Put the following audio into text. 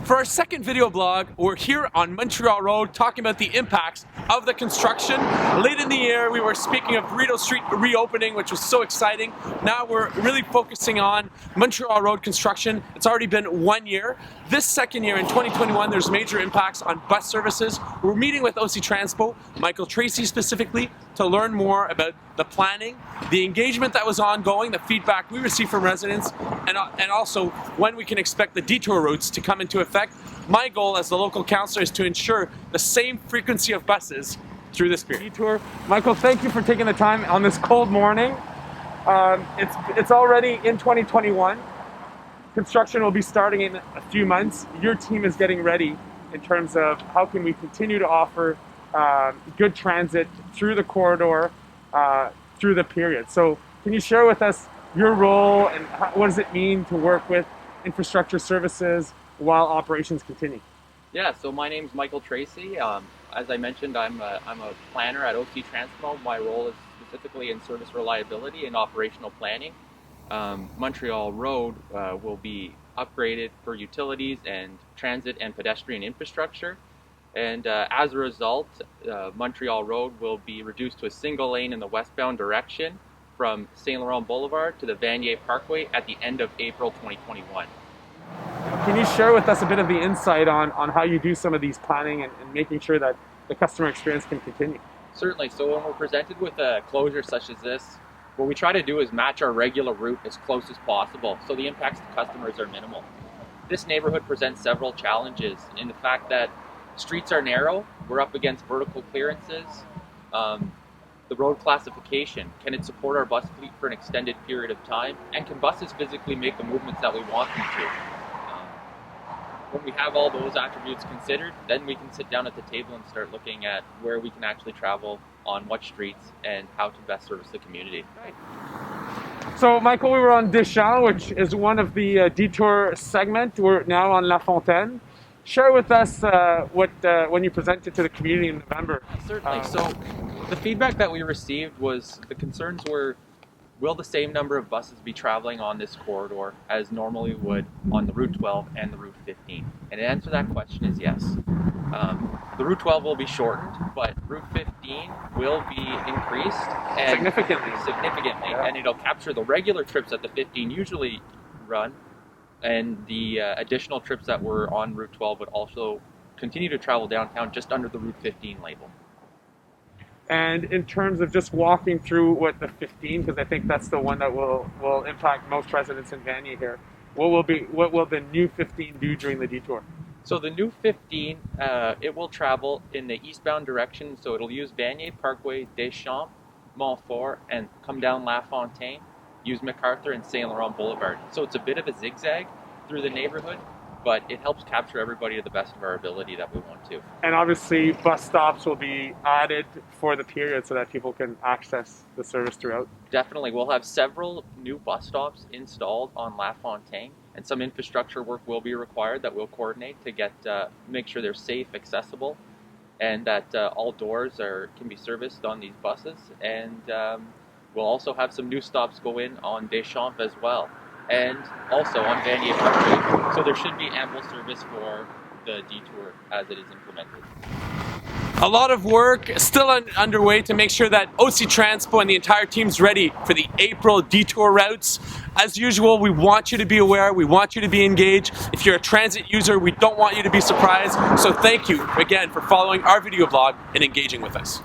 For our second video blog, we're here on Montreal Road talking about the impacts of the construction. Late in the year, we were speaking of Rideau Street reopening, which was so exciting. Now we're really focusing on Montreal Road construction. It's already been 1 year. This second year, in 2021, there's major impacts on bus services. We're meeting with OC Transpo, Michael Tracy specifically, to learn more about the planning, the engagement that was ongoing, the feedback we received from residents, and also when we can expect the detour routes to come into effect. My goal as the local councillor is to ensure the same frequency of buses through this period. Detour. Michael, thank you for taking the time on this cold morning. It's already in 2021. Construction will be starting in a few months. Your team is getting ready in terms of how can we continue to offer good transit through the corridor, through the period. So can you share with us your role and what does it mean to work with infrastructure services while operations continue? Yeah, so my name's Michael Tracy. As I mentioned, I'm a planner at OC Transpo. My role is specifically in service reliability and operational planning. Montreal Road will be upgraded for utilities and transit and pedestrian infrastructure. And as a result, Montreal Road will be reduced to a single lane in the westbound direction from Saint Laurent Boulevard to the Vanier Parkway at the end of April 2021. Can you share with us a bit of the insight on how you do some of these planning and making sure that the customer experience can continue? Certainly. So when we're presented with a closure such as this, what we try to do is match our regular route as close as possible so the impacts to customers are minimal. This neighborhood presents several challenges in the fact that streets are narrow, we're up against vertical clearances, the road classification, can it support our bus fleet for an extended period of time, and can buses physically make the movements that we want them to? When we have all those attributes considered, then we can sit down at the table and start looking at where we can actually travel, on what streets, and how to best service the community. So Michael, we were on Deschamps, which is one of the detour segment. We're now on La Fontaine. Share with us when you presented to the community in November. Certainly. So the feedback that we received was the concerns were, will the same number of buses be traveling on this corridor as normally would on the Route 12 and the Route 15? And the answer to that question is yes. The Route 12 will be shortened, but Route 15 will be increased. And Significantly, yeah. And it'll capture the regular trips that the 15 usually run, and the additional trips that were on Route 12 would also continue to travel downtown just under the Route 15 label. And in terms of just walking through what the 15, because I think that's the one that will impact most residents in Vanier here, what will the new 15 do during the detour? So the new 15, it will travel in the eastbound direction, so it'll use Vanier Parkway, Deschamps, Montfort, and come down La Fontaine, use MacArthur and Saint Laurent Boulevard. So it's a bit of a zigzag through the neighborhood, but it helps capture everybody to the best of our ability that we want to. And obviously bus stops will be added for the period so that people can access the service throughout. Definitely. We'll have several new bus stops installed on La Fontaine, and some infrastructure work will be required that we'll coordinate to make sure they're safe, accessible, and that all doors can be serviced on these buses. And we'll also have some new stops go in on Deschamps as well, and also on Vanier Parkway, so there should be ample service for the detour as it is implemented. A lot of work still underway to make sure that OC Transpo and the entire team's ready for the April detour routes. As usual, we want you to be aware, we want you to be engaged. If you're a transit user, we don't want you to be surprised. So thank you again for following our video blog and engaging with us.